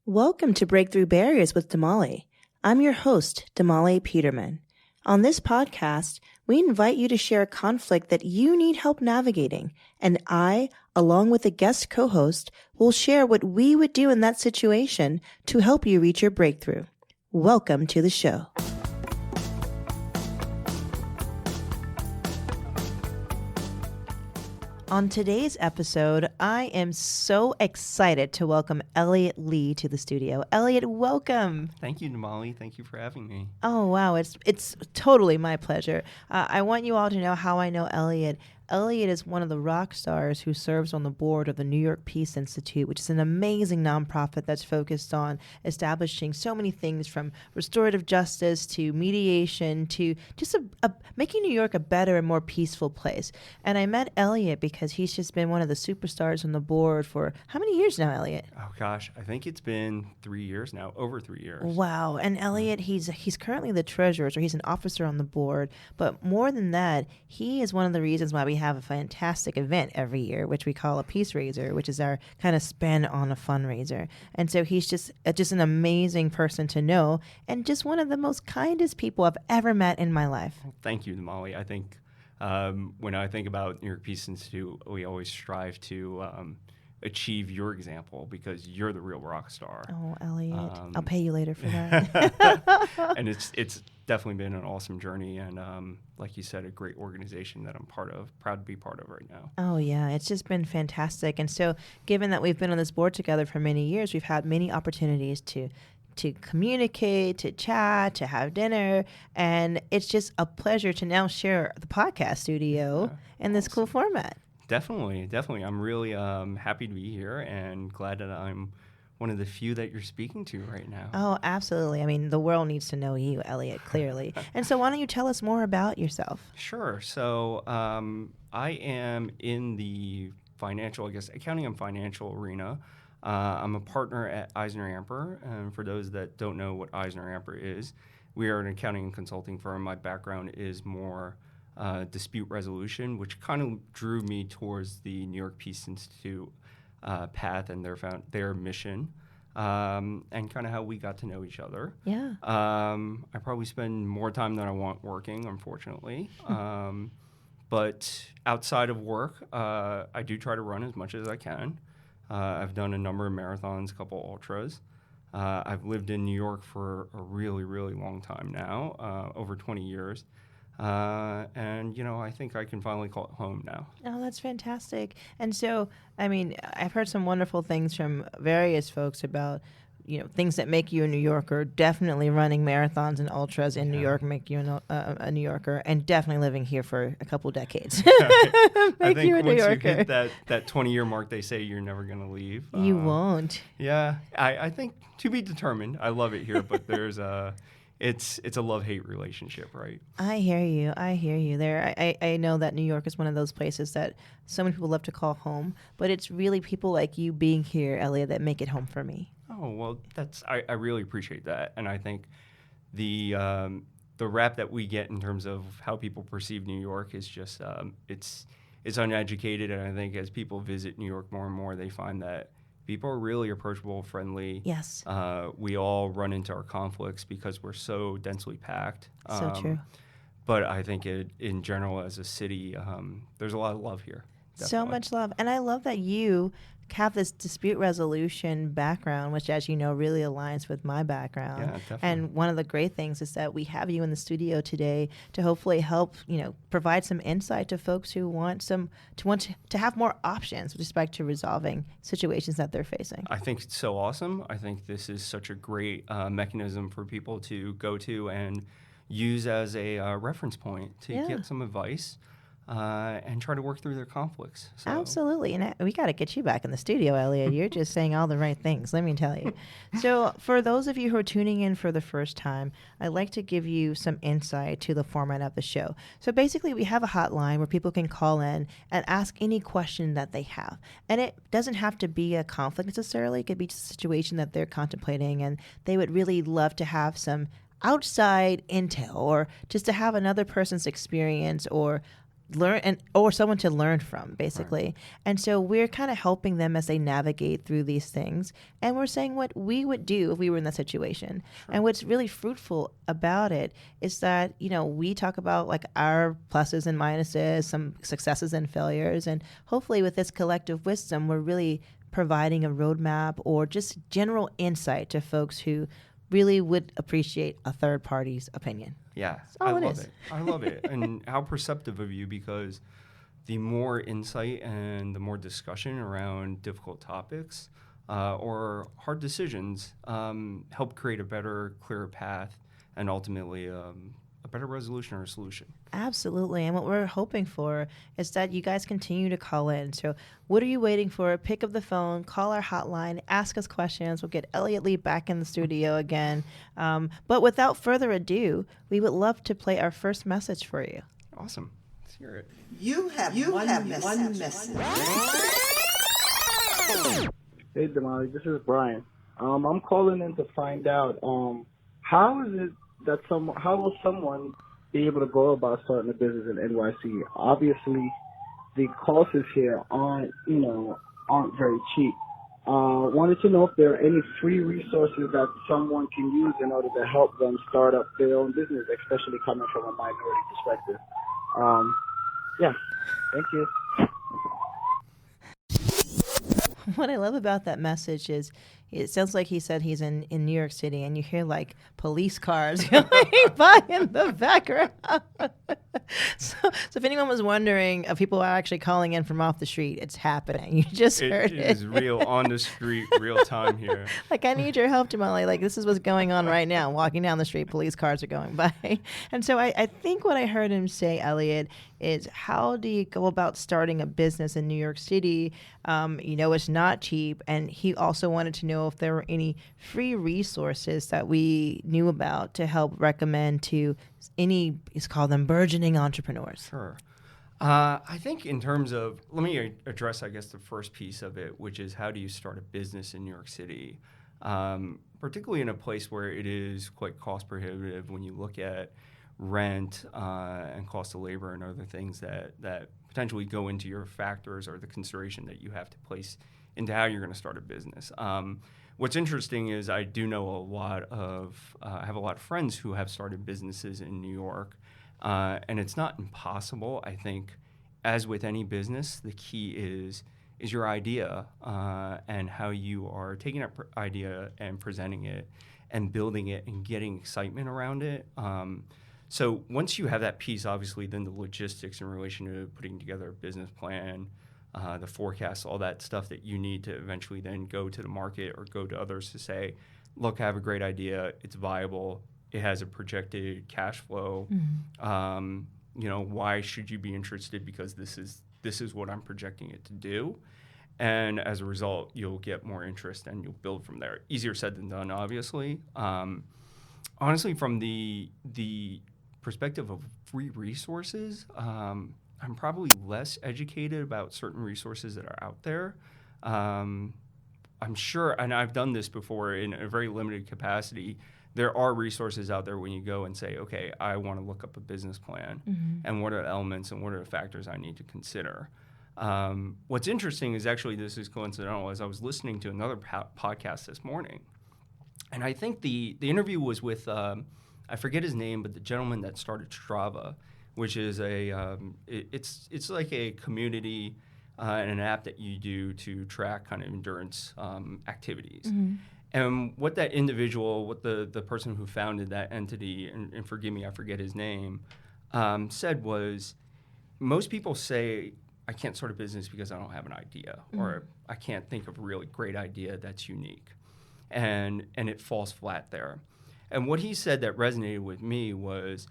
Welcome to Breakthrough Barriers with Damali. I'm your host, Damali Peterman. On this podcast, we invite you to share a conflict that you need help navigating, and I, along with a guest co-host, will share what we would do in that situation to help you reach your breakthrough. Welcome to the show. On today's episode, I am so excited to welcome Elliott Lee to the studio. Elliott, welcome. Thank you, Damali. Thank you for having me. Oh, wow. It's totally my pleasure. I want you all to know how I know Elliott. Elliott is one of the rock stars who serves on the board of the New York Peace Institute, which is an amazing nonprofit that's focused on establishing so many things from restorative justice to mediation to just making New York a better and more peaceful place. And I met Elliott because he's just been one of the superstars on the board for how many years now, Elliott? Oh, gosh. I think it's been 3 years now, over 3 years. Wow. And Elliott, he's currently the treasurer, so he's an officer on the board. But more than that, he is one of the reasons why we have a fantastic event every year, which we call a Peace Raiser, which is our kind of spin on a fundraiser. And so he's just an amazing person to know and just one of the most kindest people I've ever met in my life. Thank you, Damali. I think when I think about New York Peace Institute, we always strive to achieve your example because you're the real rock star. Oh, Elliott, I'll pay you later for that. And it's definitely been an awesome journey and like you said, a great organization that I'm proud to be part of right now. Oh yeah, it's just been fantastic. And so given that we've been on this board together for many years, we've had many opportunities to communicate, to chat, to have dinner, and it's just a pleasure to now share the podcast studio in this cool format. Definitely. I'm really happy to be here and glad that I'm one of the few that you're speaking to right now. Oh, absolutely. I mean, the world needs to know you, Elliott, clearly. And so why don't you tell us more about yourself? Sure. So I am in the accounting and financial arena. I'm a partner at EisnerAmper. And for those that don't know what EisnerAmper is, we are an accounting and consulting firm. My background is more dispute resolution, which kind of drew me towards the New York Peace Institute path and their mission, and kind of how we got to know each other. Yeah. I probably spend more time than I want working, unfortunately. But outside of work, I do try to run as much as I can. I've done a number of marathons, a couple ultras. I've lived in New York for a really, really long time now, over 20 years. And, I think I can finally call it home now. Oh, that's fantastic. And so, I mean, I've heard some wonderful things from various folks about, things that make you a New Yorker. Definitely running marathons and ultras in New York make you a New Yorker, and definitely living here for a couple decades. I think once you hit that 20-year mark, they say you're never going to leave. You won't. Yeah, I think to be determined. I love it here, but there's It's a love-hate relationship, right? I hear you there. I know that New York is one of those places that so many people love to call home, but it's really people like you being here, Elliott, that make it home for me. Oh, well, I really appreciate that. And I think the rap that we get in terms of how people perceive New York is just, it's uneducated. And I think as people visit New York more and more, they find that people are really approachable, friendly. Yes. We all run into our conflicts because we're so densely packed. So true. But I think in general, as a city, there's a lot of love here. Definitely. So much love. And I love that you have this dispute resolution background, which, as you know, really aligns with my background. Yeah, definitely. And one of the great things is that we have you in the studio today to hopefully help, provide some insight to folks who want to have more options with respect to resolving situations that they're facing. I think it's so awesome. I think this is such a great mechanism for people to go to and use as a reference point to get some advice. And try to work through their conflicts. So. Absolutely. And we got to get you back in the studio, Elliott. You're just saying all the right things, let me tell you. So for those of you who are tuning in for the first time, I'd like to give you some insight to the format of the show. So basically, we have a hotline where people can call in and ask any question that they have. And it doesn't have to be a conflict necessarily. It could be just a situation that they're contemplating, and they would really love to have some outside intel or just to have another person's experience or learn or someone to learn from, basically. Right. And so we're kind of helping them as they navigate through these things, and we're saying what we would do if we were in that situation. Sure. And what's really fruitful about it is that, we talk about like our pluses and minuses, some successes and failures, and hopefully with this collective wisdom, we're really providing a roadmap or just general insight to folks who really would appreciate a third party's opinion. Yeah, I love it. I love it. And how perceptive of you, because the more insight and the more discussion around difficult topics or hard decisions help create a better, clearer path and ultimately a better resolution or a solution. Absolutely. And what we're hoping for is that you guys continue to call in. So what are you waiting for? Pick up the phone, call our hotline, ask us questions. We'll get Elliott Lee back in the studio again. But without further ado, we would love to play our first message for you. Awesome. Let's hear it. You have one message. Hey, Damali, this is Brian. I'm calling in to find out how is it that how will someone be able to go about starting a business in NYC? Obviously, the costs here aren't very cheap. Wanted to know if there are any free resources that someone can use in order to help them start up their own business, especially coming from a minority perspective. Yeah, thank you. What I love about that message is it sounds like he said he's in New York City, and you hear like police cars going by in the background. So if anyone was wondering if people are actually calling in from off the street, it's happening. You just heard it. It is real, on the street, real time here. Like, I need your help, Damali. Like, this is what's going on right now. Walking down the street, police cars are going by. And so I think what I heard him say, Elliott, is how do you go about starting a business in New York City? It's not cheap. And he also wanted to know if there were any free resources that we knew about to help recommend to any, let's call them burgeoning entrepreneurs. Sure. I think in terms of, let me address, I guess, the first piece of it, which is how do you start a business in New York City, particularly in a place where it is quite cost prohibitive when you look at rent and cost of labor and other things that potentially go into your factors or the consideration that you have to place into how you're going to start a business. What's interesting is I do know I have a lot of friends who have started businesses in New York, and it's not impossible. I think, as with any business, the key is your idea and how you are taking that idea and presenting it and building it and getting excitement around it. So once you have that piece, obviously, then the logistics in relation to putting together a business plan, the forecast, all that stuff that you need to eventually then go to the market or go to others to say, look, I have a great idea. It's viable. It has a projected cash flow. Mm-hmm. Why should you be interested? Because this is what I'm projecting it to do. And as a result, you'll get more interest and you'll build from there. Easier said than done, obviously. Honestly, from the perspective of free resources, I'm probably less educated about certain resources that are out there. I'm sure, and I've done this before in a very limited capacity, there are resources out there when you go and say, okay, I want to look up a business plan, mm-hmm. and what are the elements and what are the factors I need to consider. What's interesting is actually, this is coincidental, as I was listening to another podcast this morning, and I think the interview was with, I forget his name, but the gentleman that started Strava, which is it's like a community and an app that you do to track kind of endurance activities. Mm-hmm. And what that individual, what the person who founded that entity, and forgive me, I forget his name, said was, most people say, I can't start a business because I don't have an idea, mm-hmm. or I can't think of a really great idea that's unique. And it falls flat there. And what he said that resonated with me was,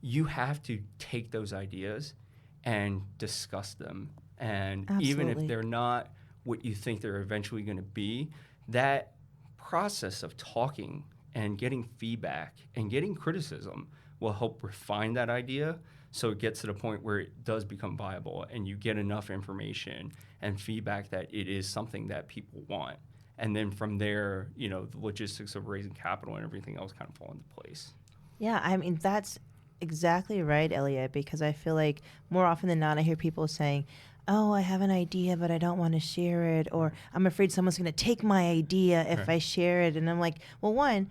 you have to take those ideas and discuss them. And absolutely. Even if they're not what you think they're eventually going to be, that process of talking and getting feedback and getting criticism will help refine that idea so it gets to the point where it does become viable and you get enough information and feedback that it is something that people want. And then from there, the logistics of raising capital and everything else kind of fall into place. Yeah, I mean, that's exactly right, Elliot, because I feel like more often than not, I hear people saying, oh, I have an idea, but I don't want to share it, or I'm afraid someone's going to take my idea if I share it. And I'm like, well, one,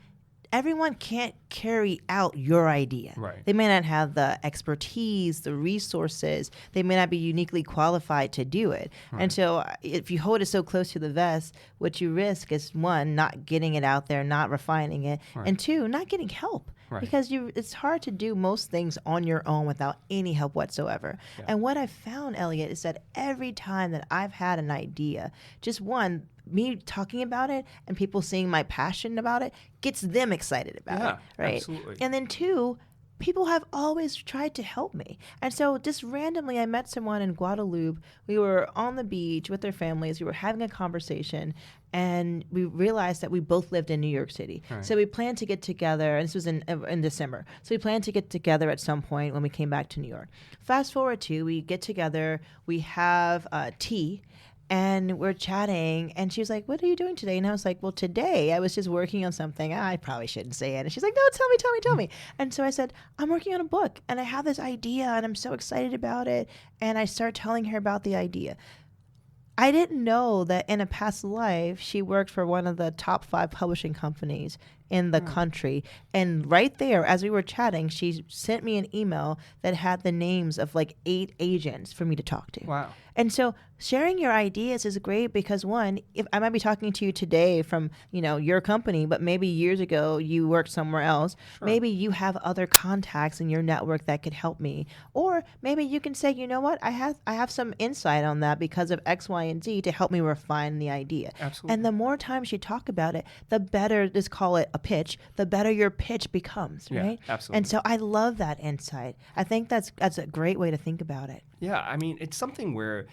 everyone can't carry out your idea. Right. They may not have the expertise, the resources. They may not be uniquely qualified to do it. And so if you hold it so close to the vest, what you risk is, one, not getting it out there, not refining it, and two, not getting help. Because it's hard to do most things on your own without any help whatsoever. Yeah. And what I've found, Elliot, is that every time that I've had an idea, just one, me talking about it and people seeing my passion about it gets them excited about it, right? Absolutely. And then two, people have always tried to help me. And so just randomly, I met someone in Guadalupe. We were on the beach with their families. We were having a conversation, and we realized that we both lived in New York City. Right. So we planned to get together, and this was in December. So we planned to get together at some point when we came back to New York. Fast forward to, we get together, we have tea, and we're chatting, and she was like, what are you doing today? And I was like, well, today I was just working on something. I probably shouldn't say it. And she's like, no, tell me. And so I said, I'm working on a book, and I have this idea, and I'm so excited about it. And I start telling her about the idea. I didn't know that in a past life, she worked for one of the top 5 publishing companies in the country. And right there, as we were chatting, she sent me an email that had the names of like 8 agents for me to talk to. Wow. And so sharing your ideas is great because, one, if I might be talking to you today from, your company, but maybe years ago you worked somewhere else. Sure. Maybe you have other contacts in your network that could help me. Or maybe you can say, you know what, I have some insight on that because of X, Y, and Z to help me refine the idea. Absolutely. And the more times you talk about it, the better, let's call it a pitch, the better your pitch becomes, right? Absolutely. And so I love that insight. I think that's a great way to think about it. Yeah, I mean, it's something where,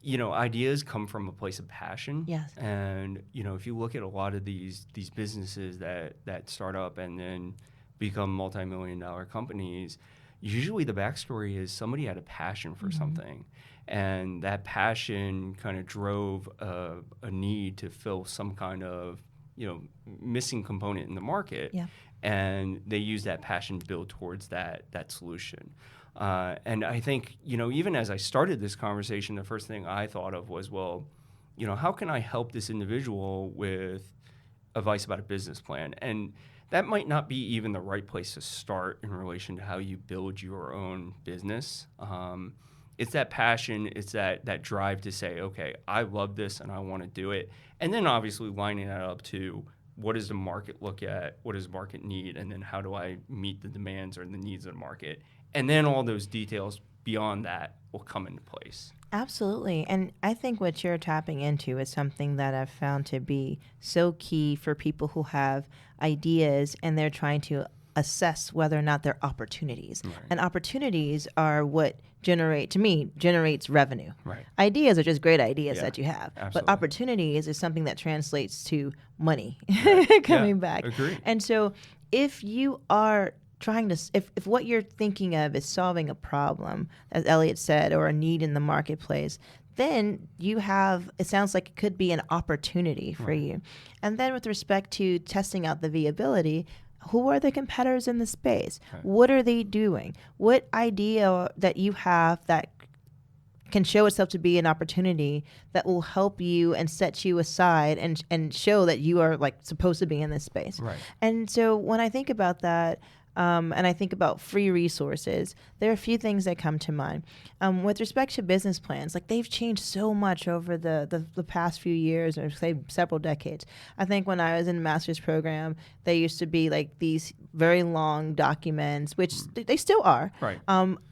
ideas come from a place of passion. Yes. And, if you look at a lot of these businesses that start up and then become multi-million-dollar companies, usually the backstory is somebody had a passion for something. And that passion kind of drove a need to fill some kind of, missing component in the market. Yeah. And they use that passion to build towards that solution. And I think, even as I started this conversation, the first thing I thought of was, well, how can I help this individual with advice about a business plan? And that might not be even the right place to start in relation to how you build your own business. It's that passion, it's that drive to say, okay, I love this and I want to do it. And then obviously lining that up to what does the market look at, what does the market need, and then how do I meet the demands or the needs of the market? And then all those details beyond that will come into place. Absolutely. And I think what you're tapping into is something that I've found to be so key for people who have ideas and they're trying to assess whether or not they're opportunities. Right. And opportunities are what generates revenue. Right. Ideas are just great ideas that you have. Absolutely. But opportunities is something that translates to money Right. coming back. Agreed. And so if you are trying to, if what you're thinking of is solving a problem, as Elliot said, or a need in the marketplace, then you have, it sounds like it could be an opportunity for you. And then with respect to testing out the viability, who are the competitors in the space? Right. What are they doing? What idea that you have that can show itself to be an opportunity that will help you and set you aside and show that you are like supposed to be in this space? Right. And so when I think about that, and I think about free resources, there are a few things that come to mind. With respect to business plans, like they've changed so much over the past few years, or say several decades. I think when I was in the master's program, they used to be like these very long documents, which they still are. Right.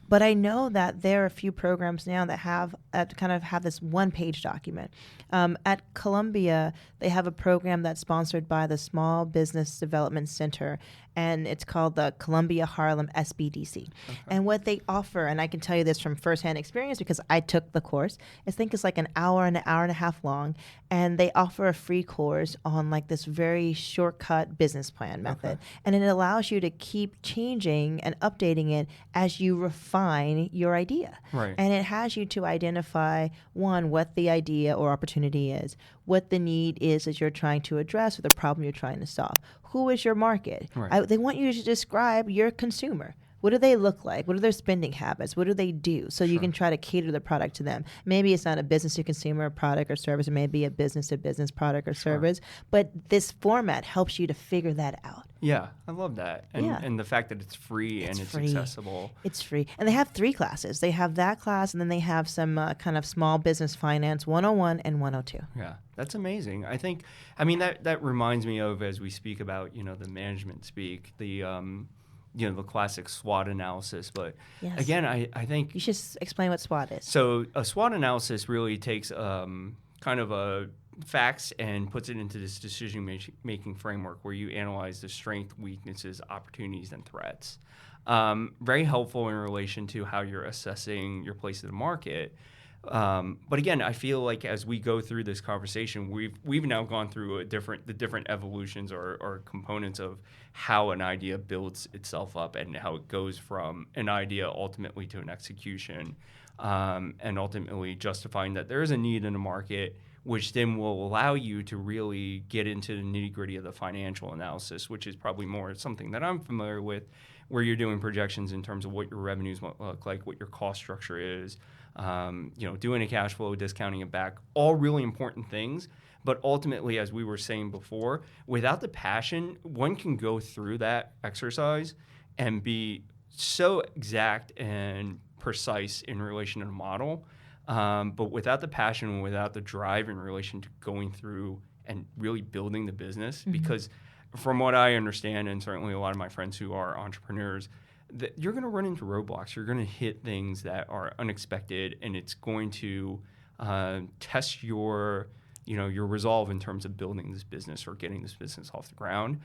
But I know that there are a few programs now that have this one-page document. At Columbia, they have a program that's sponsored by the Small Business Development Center, and it's called the Columbia Harlem SBDC. Okay. And what they offer, and I can tell you this from firsthand experience because I took the course, I think it's like an hour and a half long, and they offer a free course on like this very shortcut business plan method. Okay. And it allows you to keep changing and updating it as you refine your idea. Right. And it has you to identify, one, what the idea or opportunity is, what the need is that you're trying to address or the problem you're trying to solve. Who is your market? Right. They want you to describe your consumer. What do they look like? What are their spending habits? What do they do? So you can try to cater the product to them. Maybe it's not a business to consumer product or service. It may be a business to business product or service. But this format helps you to figure that out. Yeah, I love that. And the fact that it's free and it's accessible. It's free. And they have 3 classes. They have that class, and then they have some kind of small business finance 101 and 102. Yeah, that's amazing. I mean, that reminds me of, as we speak about, the management speak, the classic SWOT analysis. But again, I think you should explain what SWOT is. So a SWOT analysis really takes kind of a facts and puts it into this decision-making framework where you analyze the strengths, weaknesses, opportunities, and threats. Very helpful in relation to how you're assessing your place in the market. But again, I feel like as we go through this conversation, we've now gone through the different evolutions or components of how an idea builds itself up and how it goes from an idea ultimately to an execution, and ultimately justifying that there is a need in the market, which then will allow you to really get into the nitty-gritty of the financial analysis, which is probably more something that I'm familiar with, where you're doing projections in terms of what your revenues look like, what your cost structure is, doing a cash flow, discounting it back, all really important things. But ultimately, as we were saying before, without the passion, one can go through that exercise and be so exact and precise in relation to the model. But without the passion and without the drive in relation to going through and really building the business, because from what I understand, and certainly a lot of my friends who are entrepreneurs, that you're going to run into roadblocks. You're going to hit things that are unexpected, and it's going to test your resolve in terms of building this business or getting this business off the ground.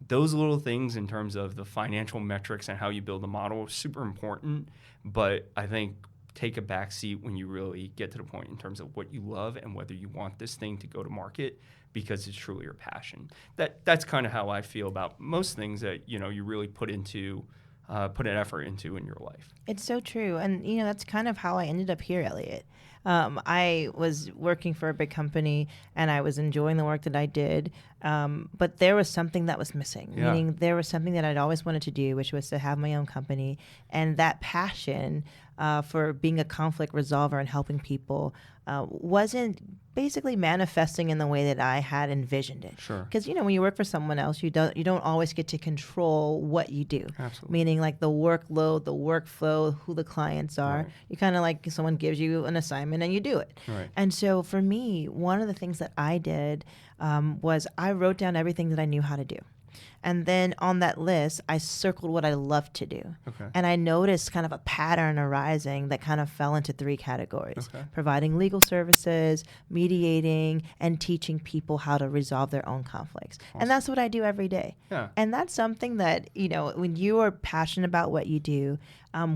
Those little things in terms of the financial metrics and how you build the model are super important, but I think take a back seat when you really get to the point in terms of what you love and whether you want this thing to go to market because it's truly your passion. That's kind of how I feel about most things that you really put an effort into in your life. It's so true. And that's kind of how I ended up here, Elliott. I was working for a big company and I was enjoying the work that I did, but there was something that was missing, meaning there was something that I'd always wanted to do, which was to have my own company. And that passion for being a conflict resolver and helping people wasn't basically manifesting in the way that I had envisioned it. Sure. Because when you work for someone else, you don't always get to control what you do. Absolutely. Meaning like the workload, the workflow, who the clients are. Right. You kind of like someone gives you an assignment and you do it. Right. And so for me, one of the things that I did was I wrote down everything that I knew how to do. And then on that list, I circled what I loved to do. Okay. And I noticed kind of a pattern arising that kind of fell into 3 categories. Okay. Providing legal services, mediating, and teaching people how to resolve their own conflicts. Awesome. And that's what I do every day. Yeah. And that's something that, when you are passionate about what you do,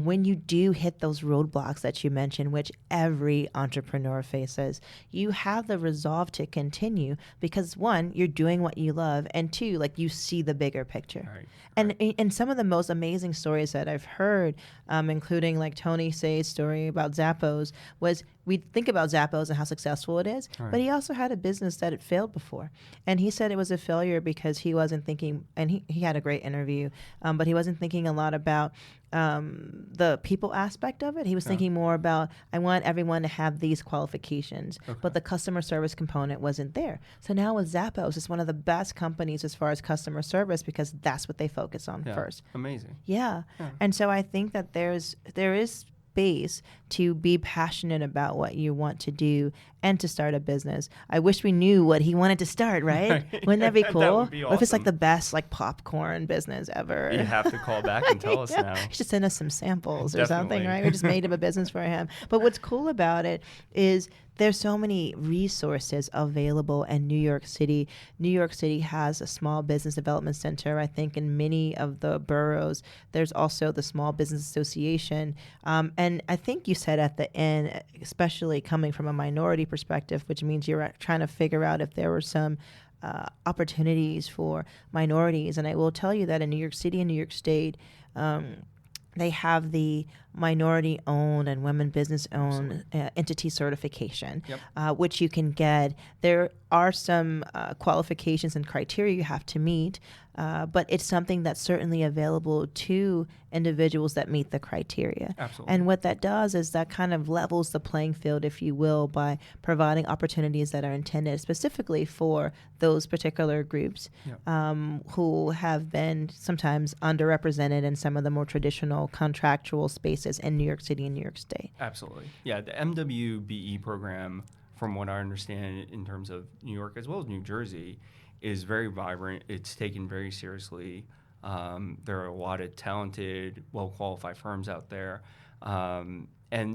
when you do hit those roadblocks that you mentioned, which every entrepreneur faces, you have the resolve to continue because 1, you're doing what you love, and 2, like you see the bigger picture. Right. And some of the most amazing stories that I've heard, including like Tony Say's story about Zappos, was we think about Zappos and how successful it is, Right. but he also had a business that had failed before. And he said it was a failure because he wasn't thinking, and he had a great interview, but he wasn't thinking a lot about the people aspect of it. He was thinking more about, I want everyone to have these qualifications, but the customer service component wasn't there. So now with Zappos, it's one of the best companies as far as customer service because that's what they focus on first. Amazing. Yeah. And so I think that there is space to be passionate about what you want to do and to start a business. I wish we knew what he wanted to start, right? Wouldn't that be cool? That would be What if it's like awesome. the best like popcorn business ever? You have to call back and tell us now. He should send us some samples or something, Definitely. right? We just made up a business for him. But what's cool about it is there's so many resources available in New York City. New York City has a small business development center. I think in many of the boroughs, there's also the Small Business Association. And I think you said at the end, especially coming from a minority perspective, which means you're trying to figure out if there were some opportunities for minorities. And I will tell you that in New York City and New York State, they have the minority-owned and women business-owned entity certification, Yep. which you can get. There are some qualifications and criteria you have to meet, but it's something that's certainly available to individuals that meet the criteria. Absolutely. And what that does is that kind of levels the playing field, if you will, by providing opportunities that are intended specifically for those particular groups who have been sometimes underrepresented in some of the more traditional contractual spaces in New York City and New York State. Absolutely. Yeah, the MWBE program, from what I understand in terms of New York as well as New Jersey, is very vibrant. It's taken very seriously. There are a lot of talented, well-qualified firms out there. And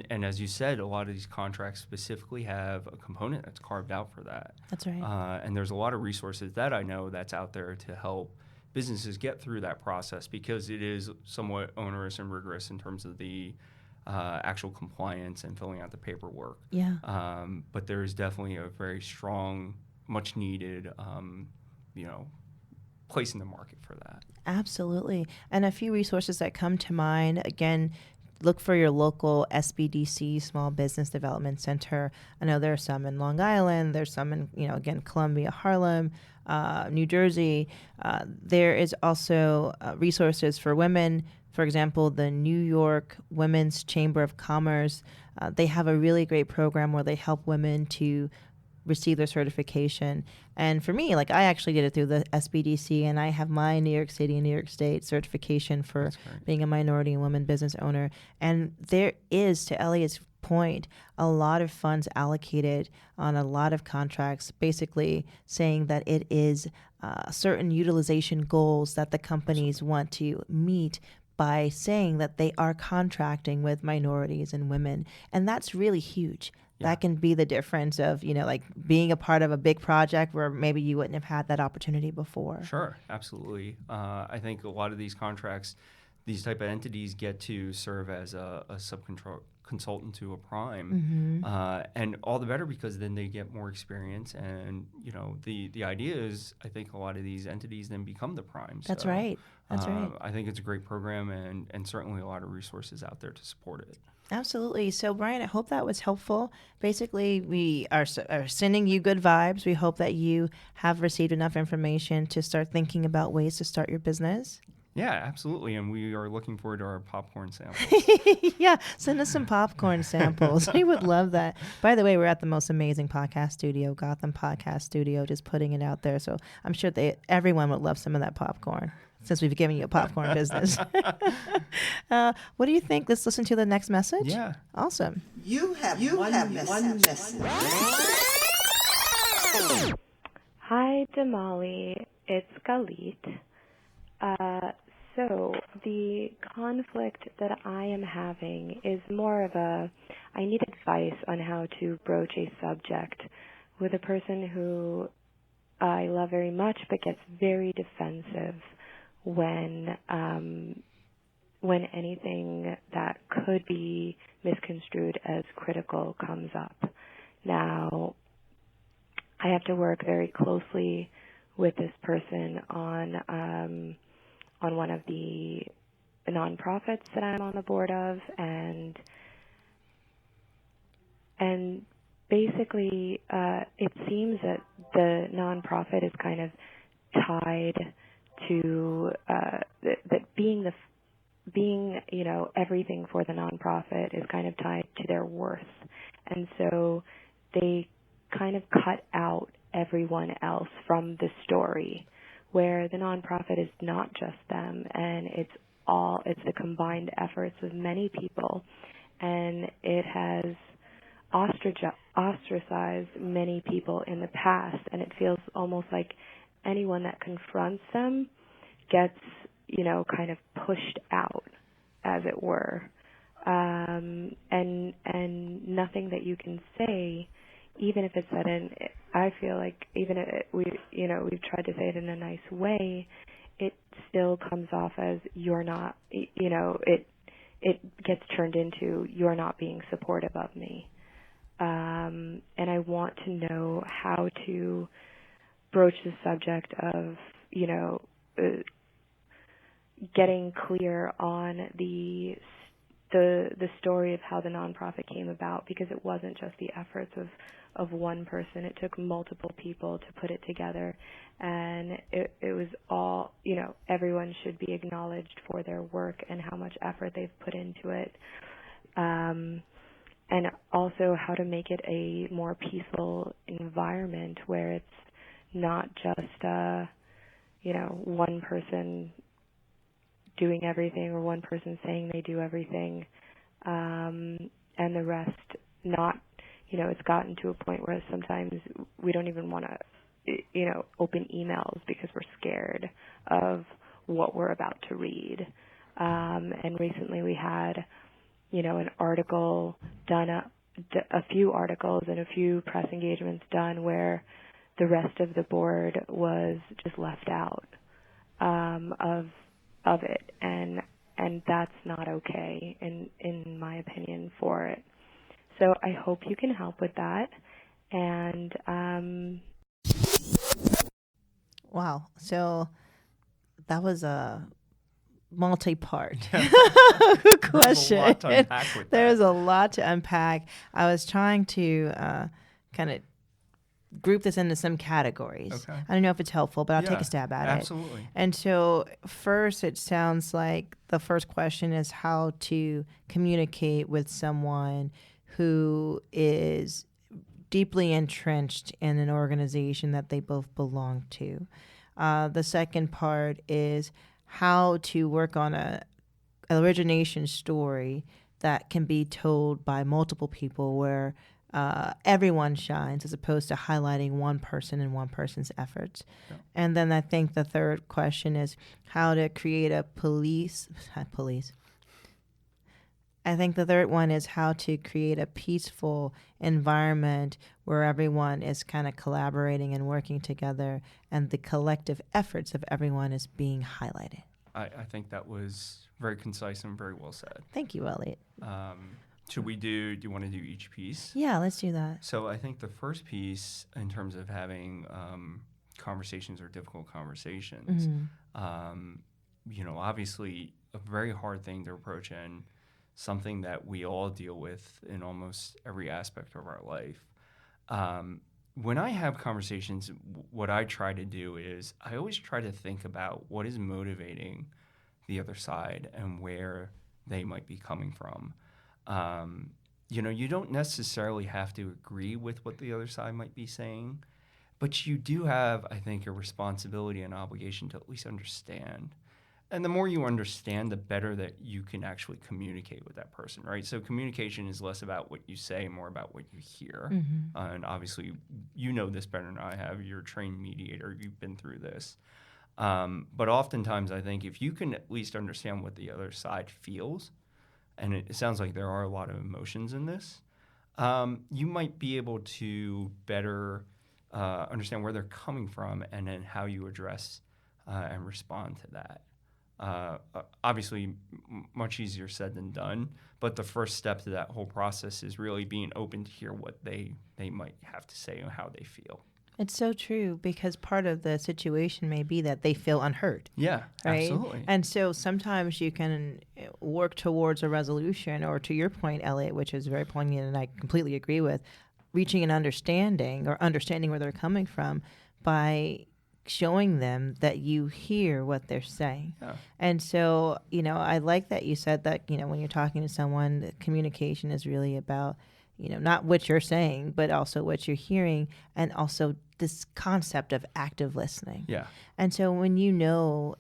as you said, a lot of these contracts specifically have a component that's carved out for that. That's right. And there's a lot of resources that I know that's out there to help businesses get through that process, because it is somewhat onerous and rigorous in terms of the actual compliance and filling out the paperwork. Yeah. But there is definitely a very strong, much needed, place in the market for that. Absolutely. And a few resources that come to mind, again, look for your local SBDC, Small Business Development Center. I know there are some in Long Island. There's some in, again, Columbia, Harlem, New Jersey. There is also resources for women. For example, the New York Women's Chamber of Commerce, they have a really great program where they help women to receive their certification. And for me, I actually did it through the SBDC, and I have my New York City and New York State certification for being a minority and women business owner. And there is, to Elliott's point, a lot of funds allocated on a lot of contracts, basically saying that it is certain utilization goals that the companies want to meet by saying that they are contracting with minorities and women. And that's really huge. That can be the difference of, being a part of a big project where maybe you wouldn't have had that opportunity before. Sure, absolutely. I think a lot of these contracts, these type of entities get to serve as a consultant to a prime, and all the better, because then they get more experience. And the idea is, I think a lot of these entities then become the primes. That's right. That's right. I think it's a great program, and certainly a lot of resources out there to support it. Absolutely. So, Brian, I hope that was helpful. Basically, we are sending you good vibes. We hope that you have received enough information to start thinking about ways to start your business. Yeah, absolutely. And we are looking forward to our popcorn samples. Yeah, send us some popcorn samples. We would love that. By the way, we're at the most amazing podcast studio, Gotham Podcast Studio, just putting it out there. So I'm sure everyone would love some of that popcorn, since we've given you a popcorn business. What do you think? Let's listen to the next message. Yeah. Awesome. You have one message. Hi, Damali. It's Galit. So the conflict that I am having is more of I need advice on how to broach a subject with a person who I love very much, but gets very defensive when anything that could be misconstrued as critical comes up. Now, I have to work very closely with this person on one of the nonprofits that I'm on the board of, and basically it seems that the nonprofit is kind of tied to that being everything for the nonprofit is kind of tied to their worth, and so they kind of cut out everyone else from the story, where the nonprofit is not just them, and it's the combined efforts of many people, and it has ostracized many people in the past, and it feels almost like anyone that confronts them gets, kind of pushed out, as it were, and nothing that you can say, even if it's said I feel like even if we've tried to say it in a nice way, it still comes off as you're not, it gets turned into you're not being supportive of me. And I want to know how to broach the subject of, getting clear on the the story of how the nonprofit came about, because it wasn't just the efforts of one person. It took multiple people to put it together, and it was all, everyone should be acknowledged for their work and how much effort they've put into it, and also how to make it a more peaceful environment where it's not just one person doing everything or one person saying they do everything, and the rest not. It's gotten to a point where sometimes we don't even want to, open emails because we're scared of what we're about to read. And recently we had, an article done, a few articles and a few press engagements done where the rest of the board was just left out of it, and that's not okay in my opinion for it. So I hope you can help with that. And wow, so that was a multi-part question. There's a lot to unpack with There's that. a lot to unpack. I was trying to kind of group this into some categories. Okay. I don't know if it's helpful, but I'll take Yeah, a stab at it. absolutely. And so first, it sounds like the first question is how to communicate with someone who is deeply entrenched in an organization that they both belong to. The second part is how to work on an origination story that can be told by multiple people where everyone shines, as opposed to highlighting one person and one person's efforts. Yeah. And then I think the third question is how to create a I think the third one is how to create a peaceful environment where everyone is kind of collaborating and working together, and the collective efforts of everyone is being highlighted. I think that was very concise and very well said. Thank you, Elliott. Do you want to do each piece? Yeah, let's do that. So I think the first piece, in terms of having conversations or difficult conversations, obviously a very hard thing to approach, and something that we all deal with in almost every aspect of our life. When I have conversations, what I try to do is I always try to think about what is motivating the other side and where they might be coming from. You don't necessarily have to agree with what the other side might be saying, but you do have, I think, a responsibility and obligation to at least understand. And the more you understand, the better that you can actually communicate with that person, right? So communication is less about what you say, more about what you hear. And obviously, you know this better than I have. You're a trained mediator. You've been through this. But oftentimes, I think if you can at least understand what the other side feels, and it sounds like there are a lot of emotions in this, you might be able to better understand where they're coming from and then how you address and respond to that. Obviously, much easier said than done, but the first step to that whole process is really being open to hear what they might have to say and how they feel. It's so true, because part of the situation may be that they feel unheard. Yeah, right? absolutely. And so sometimes you can work towards a resolution, or to your point, Elliott, which is very poignant and I completely agree with, reaching an understanding or understanding where they're coming from by showing them that you hear what they're saying. Yeah. And so, I like that you said that, when you're talking to someone, the communication is really about, not what you're saying, but also what you're hearing, and also this concept of active listening. Yeah. And so when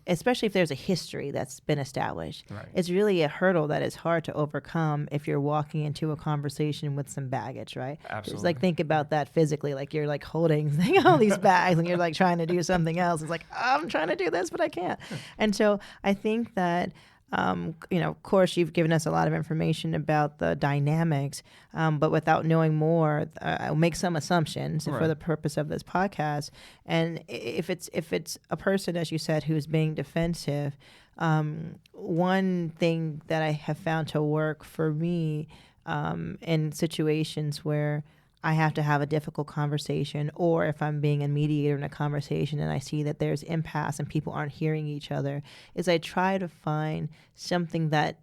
especially if there's a history that's been established, Right. it's really a hurdle that is hard to overcome if you're walking into a conversation with some baggage, right? Absolutely. Just think about that physically, like you're like holding all these bags and you're like trying to do something else. It's like, I'm trying to do this, but I can't. And so I think that of course, you've given us a lot of information about the dynamics, but without knowing more, I'll make some assumptions for the purpose of this podcast. And if it's a person, as you said, who's being defensive, one thing that I have found to work for me in situations where I have to have a difficult conversation, or if I'm being a mediator in a conversation and I see that there's impasse and people aren't hearing each other, is I try to find something that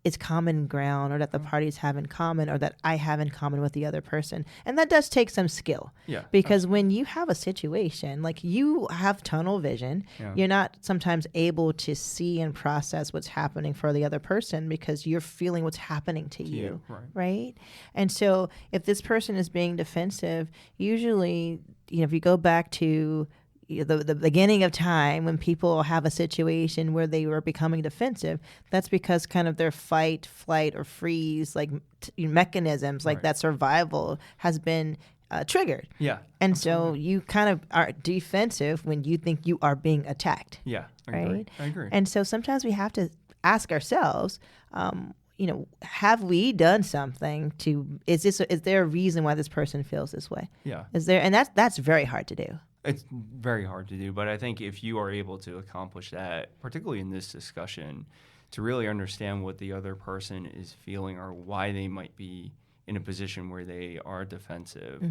is common ground or that the parties have in common or that I have in common with the other person. And that does take some skill. Yeah. Because when you have a situation, like you have tunnel vision, you're not sometimes able to see and process what's happening for the other person because you're feeling what's happening to you. Right? And so if this person is being defensive, usually, if you go back to the beginning of time when people have a situation where they were becoming defensive, that's because kind of their fight, flight, or freeze mechanisms, like that survival has been triggered. Yeah. And absolutely. so you kind of are defensive when you think you are being attacked. Yeah. I agree. And so sometimes we have to ask ourselves, have we done something is there a reason why this person feels this way? Yeah. And that's very hard to do. It's very hard to do, but I think if you are able to accomplish that, particularly in this discussion, to really understand what the other person is feeling or why they might be in a position where they are defensive,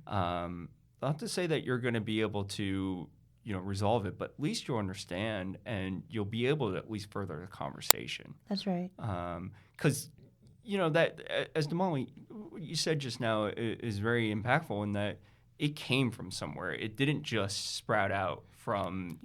not to say that you're going to be able to, resolve it, but at least you'll understand and you'll be able to at least further the conversation. That's right. Because, that, as Damali, what you said just now is very impactful in that it came from somewhere. It didn't just sprout out from,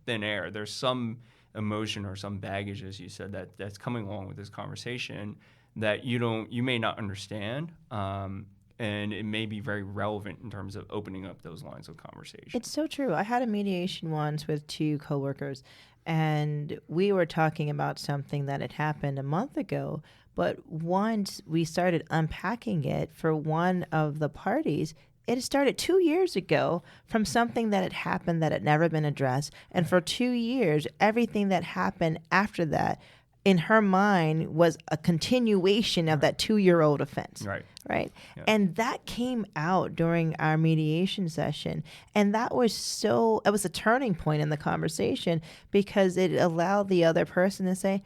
thin air. There's some emotion or some baggage, as you said, that's coming along with this conversation that you may not understand. And it may be very relevant in terms of opening up those lines of conversation. It's so true. I had a mediation once with two coworkers, and we were talking about something that had happened a month ago. But once we started unpacking it for one of the parties, it had started 2 years ago from something that had happened that had never been addressed. And for 2 years, everything that happened after that, in her mind, was a continuation of that 2-year-old offense. Right. Yeah. And that came out during our mediation session. And that was it was a turning point in the conversation because it allowed the other person to say,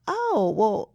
oh, well,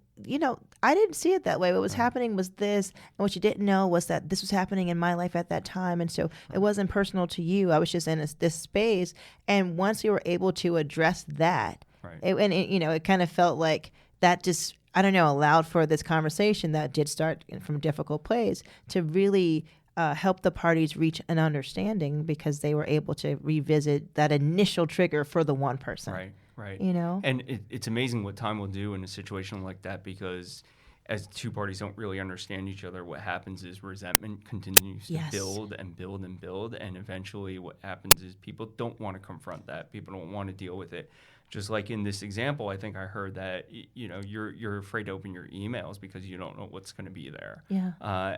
I didn't see it that way. What was happening was this, and what you didn't know was that this was happening in my life at that time, and so it wasn't personal to you. I was just in this space, and once you were able to address that, it kind of felt like that just, I don't know, allowed for this conversation that did start from a difficult place to really help the parties reach an understanding because they were able to revisit that initial trigger for the one person. Right. And it's amazing what time will do in a situation like that because as two parties don't really understand each other, what happens is resentment continues to build and build and build. And eventually what happens is people don't want to confront that. People don't want to deal with it. Just like in this example, I think I heard that, you're afraid to open your emails because you don't know what's going to be there. Yeah.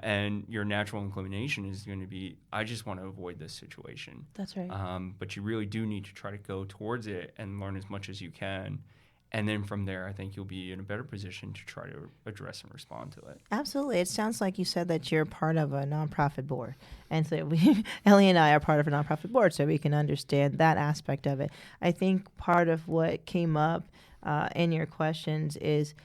And your natural inclination is going to be, I just want to avoid this situation. That's right. But you really do need to try to go towards it and learn as much as you can. And then from there, I think you'll be in a better position to try to address and respond to it. Absolutely. It sounds like you said that you're part of a nonprofit board. And so Ellie and I are part of a nonprofit board, so we can understand that aspect of it. I think part of what came up in your questions is,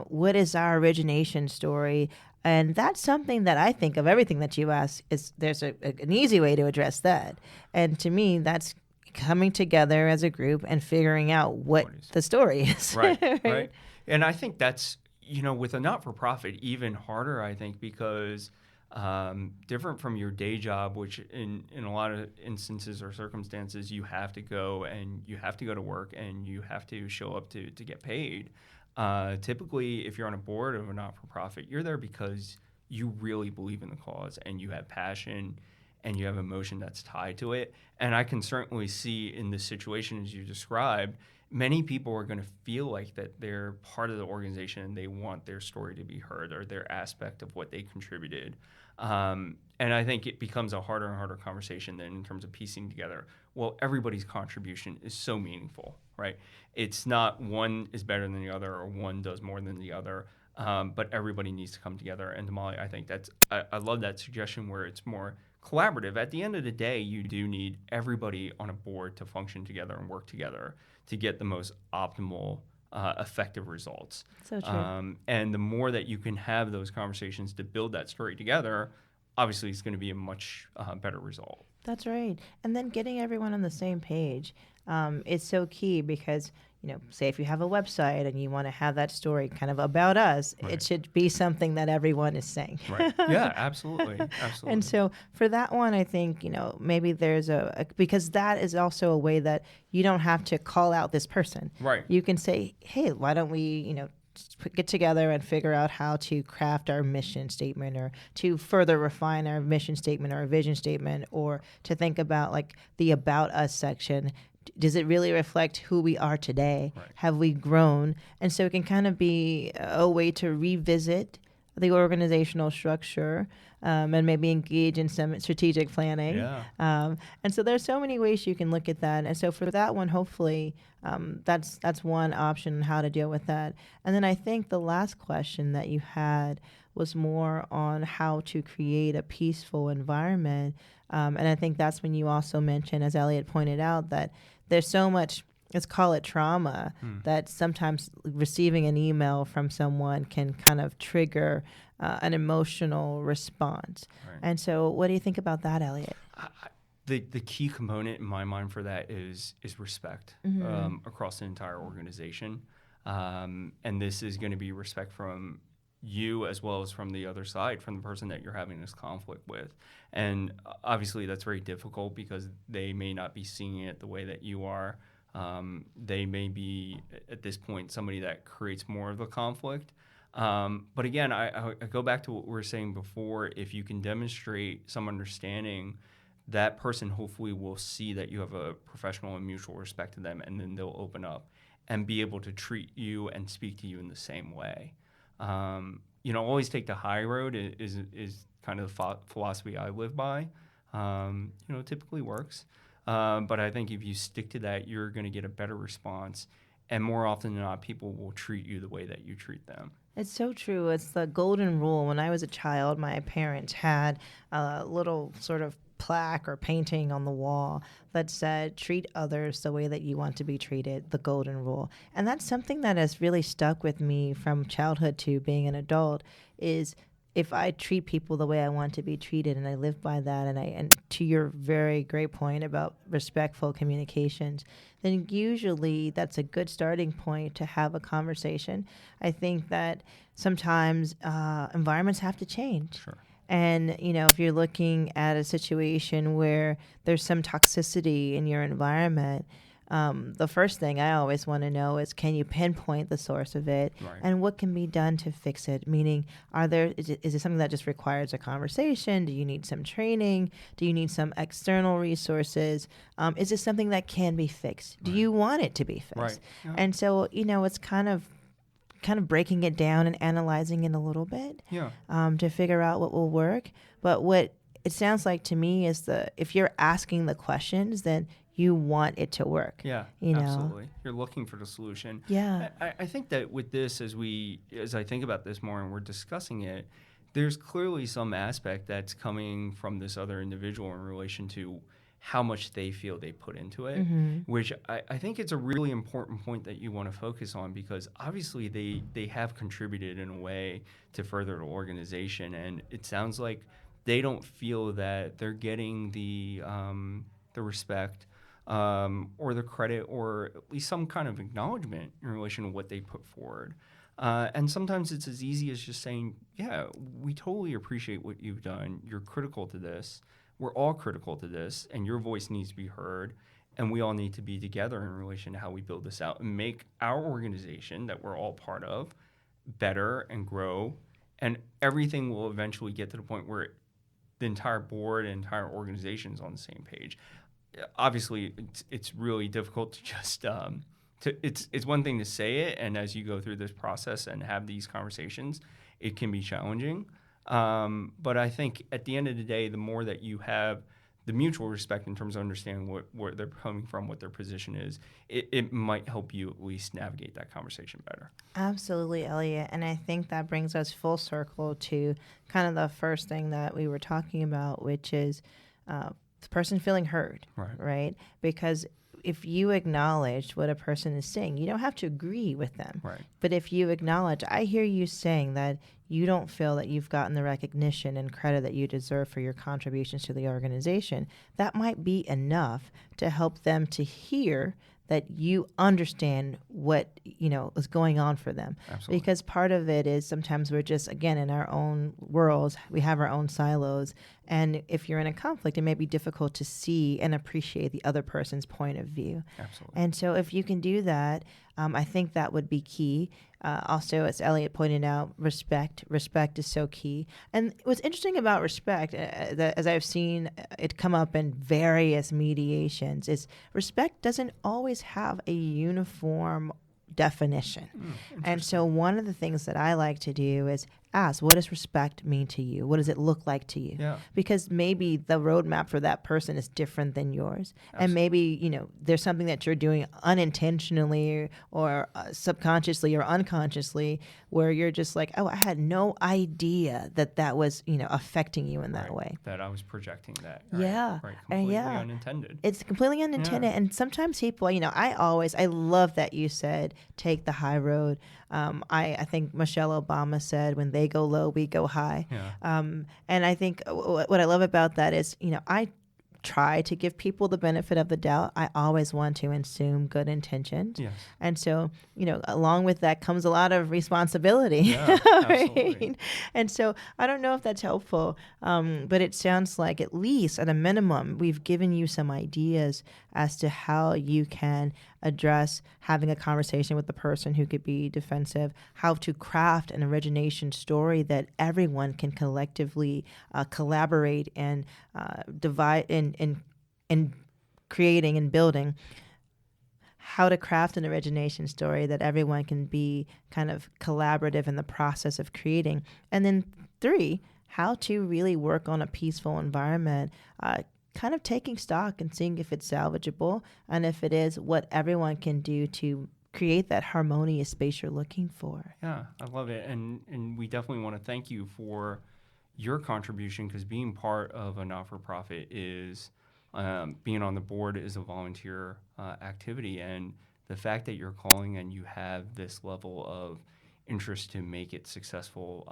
what is our origination story? And that's something that I think of everything that you ask is there's an easy way to address that. And to me, that's coming together as a group and figuring out what the story is. Right. And I think that's, with a not-for-profit, even harder, I think, because different from your day job, which in a lot of instances or circumstances, you have to go to work and you have to show up to get paid. Typically, if you're on a board of a not-for-profit, you're there because you really believe in the cause and you have passion and you have emotion that's tied to it. And I can certainly see in this situation, as you described, many people are going to feel like that they're part of the organization and they want their story to be heard or their aspect of what they contributed. And I think it becomes a harder and harder conversation then in terms of piecing together, well, everybody's contribution is so meaningful, right? It's not one is better than the other or one does more than the other, but everybody needs to come together. And Damali, I think I love that suggestion where it's more collaborative. At the end of the day, you do need everybody on a board to function together and work together to get the most optimal, effective results. So true. And the more that you can have those conversations to build that story together, obviously it's going to be a much better result. That's right. And then getting everyone on the same page is so key because, say if you have a website and you want to have that story kind of about us, Right. it should be something that everyone is saying. Right. Yeah, absolutely. Absolutely. And so for that one, I think, maybe there's because that is also a way that you don't have to call out this person. Right. You can say, hey, why don't we, get together and figure out how to craft our mission statement or to further refine our mission statement or our vision statement or to think about like the about us section. Does it really reflect who we are today? Right. Have we grown? And so it can kind of be a way to revisit the organizational structure and maybe engage in some strategic planning. Yeah. And so there's so many ways you can look at that. And so for that one, hopefully, that's one option on how to deal with that. And then I think the last question that you had was more on how to create a peaceful environment. And I think that's when you also mentioned, as Elliott pointed out, that there's so much, let's call it trauma, that sometimes receiving an email from someone can kind of trigger an emotional response. Right. And so what do you think about that, Elliott? The key component in my mind for that is respect across the entire organization. And this is going to be respect from you as well as from the other side, from the person that you're having this conflict with. And obviously that's very difficult because they may not be seeing it the way that you are. They may be, at this point, somebody that creates more of the conflict. But again, I go back to what we were saying before. If you can demonstrate some understanding, that person hopefully will see that you have a professional and mutual respect to them, and then they'll open up and be able to treat you and speak to you in the same way. Always take the high road is kind of the philosophy I live by. Typically works. But I think if you stick to that, you're going to get a better response. And more often than not, people will treat you the way that you treat them. It's so true. It's the golden rule. When I was a child, my parents had a little sort of plaque or painting on the wall that said, treat others the way that you want to be treated, the golden rule. And that's something that has really stuck with me from childhood to being an adult is if I treat people the way I want to be treated and I live by that and to your very great point about respectful communications, then usually that's a good starting point to have a conversation. I think that sometimes environments have to change. Sure. And, if you're looking at a situation where there's some toxicity in your environment, the first thing I always want to know is, can you pinpoint the source of it, Right. and what can be done to fix it? Meaning, is it something that just requires a conversation? Do you need some training? Do you need some external resources? Is this something that can be fixed? Do you want it to be fixed? Right. Yeah. And so, it's kind of breaking it down and analyzing it a little bit to figure out what will work. But what it sounds like to me is if you're asking the questions, then you want it to work. Yeah, absolutely. You're looking for the solution. Yeah. I think that with this, as I think about this more and we're discussing it, there's clearly some aspect that's coming from this other individual in relation to how much they feel they put into it, which I think it's a really important point that you want to focus on because obviously they have contributed in a way to further the organization, and it sounds like they don't feel that they're getting the respect or the credit or at least some kind of acknowledgement in relation to what they put forward. And sometimes it's as easy as just saying, yeah, we totally appreciate what you've done. You're critical to this. We're all critical to this, and your voice needs to be heard, and we all need to be together in relation to how we build this out and make our organization that we're all part of better and grow, and everything will eventually get to the point where the entire board and entire organization is on the same page. Obviously, it's really difficult to just it's one thing to say it, and as you go through this process and have these conversations, it can be challenging. But I think at the end of the day, the more that you have the mutual respect in terms of understanding where they're coming from, what their position is, it might help you at least navigate that conversation better. Absolutely, Elliott. And I think that brings us full circle to kind of the first thing that we were talking about, which is the person feeling heard, right? Because if you acknowledge what a person is saying, you don't have to agree with them. Right. But if you acknowledge, I hear you saying that you don't feel that you've gotten the recognition and credit that you deserve for your contributions to the organization, that might be enough to help them to hear that you understand what, is going on for them. Absolutely. Because part of it is sometimes we're just, again, in our own worlds, we have our own silos. And if you're in a conflict, it may be difficult to see and appreciate the other person's point of view. Absolutely. And so if you can do that, I think that would be key. Also, as Elliott pointed out, respect. Respect is so key. And what's interesting about respect, as I've seen it come up in various mediations, is respect doesn't always have a uniform definition. And so one of the things that I like to do is ask, what does respect mean to you? What does it look like to you? Yeah. Because maybe the roadmap for that person is different than yours. Absolutely. And maybe, there's something that you're doing unintentionally or subconsciously or unconsciously where you're just like, oh, I had no idea that was, affecting you in that way. That I was projecting that. Right? Yeah. Right. Completely Yeah. unintended. It's completely unintended. Yeah. And sometimes people, I love that you said, take the high road. I think Michelle Obama said, when they go low, we go high. Yeah. And I think what I love about that is, I try to give people the benefit of the doubt. I always want to assume good intentions. Yes. And so, along with that comes a lot of responsibility. Yeah, absolutely. Right? And so I don't know if that's helpful, but it sounds like at least at a minimum, we've given you some ideas as to how you can address having a conversation with the person who could be defensive, how to craft an origination story that everyone can collectively collaborate and divide in creating and building, how to craft an origination story that everyone can be kind of collaborative in the process of creating. And then 3, how to really work on a peaceful environment, kind of taking stock and seeing if it's salvageable, and if it is, what everyone can do to create that harmonious space you're looking for. Yeah, I love it. And we definitely want to thank you for your contribution, because being part of a not-for-profit is, being on the board is a volunteer activity. And the fact that you're calling and you have this level of interest to make it successful,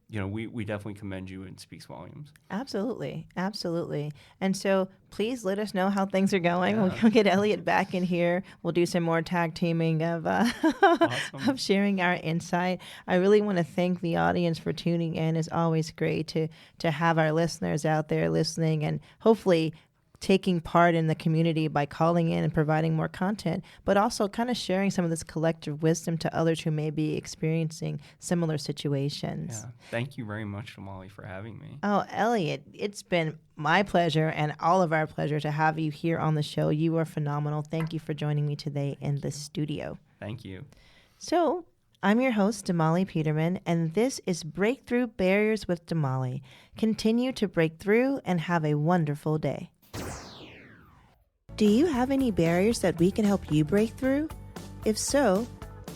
we definitely commend you, and speaks volumes. Absolutely. Absolutely. And so please let us know how things are going. Yeah. We'll get Elliott back in here. We'll do some more tag teaming of Awesome. of sharing our insight. I really want to thank the audience for tuning in. It's always great to have our listeners out there listening and hopefully taking part in the community by calling in and providing more content, but also kind of sharing some of this collective wisdom to others who may be experiencing similar situations. Yeah. Thank you very much, Damali, for having me. Oh, Elliott, it's been my pleasure and all of our pleasure to have you here on the show. You are phenomenal. Thank you for joining me today in the studio. Thank you. So, I'm your host, Damali Peterman, and this is Breakthrough Barriers with Damali. Continue to break through and have a wonderful day. Do you have any barriers that we can help you break through? If so,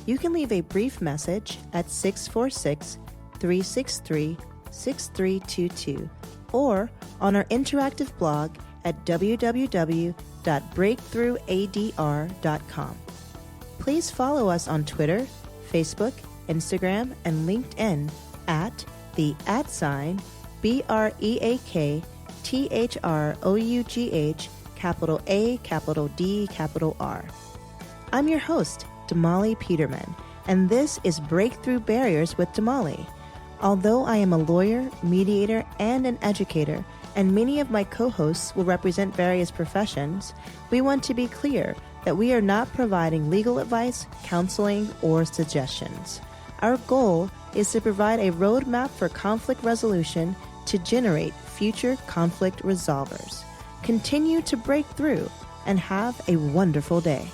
you can leave a brief message at 646-363-6322 or on our interactive blog at www.breakthroughadr.com. Please follow us on Twitter, Facebook, Instagram, and LinkedIn at the @BreakThroughh, capital A, capital D, capital R. I'm your host, Damali Peterman, and this is Breakthrough Barriers with Damali. Although I am a lawyer, mediator, and an educator, and many of my co-hosts will represent various professions, we want to be clear that we are not providing legal advice, counseling, or suggestions. Our goal is to provide a roadmap for conflict resolution to generate future conflict resolvers. Continue to break through and have a wonderful day.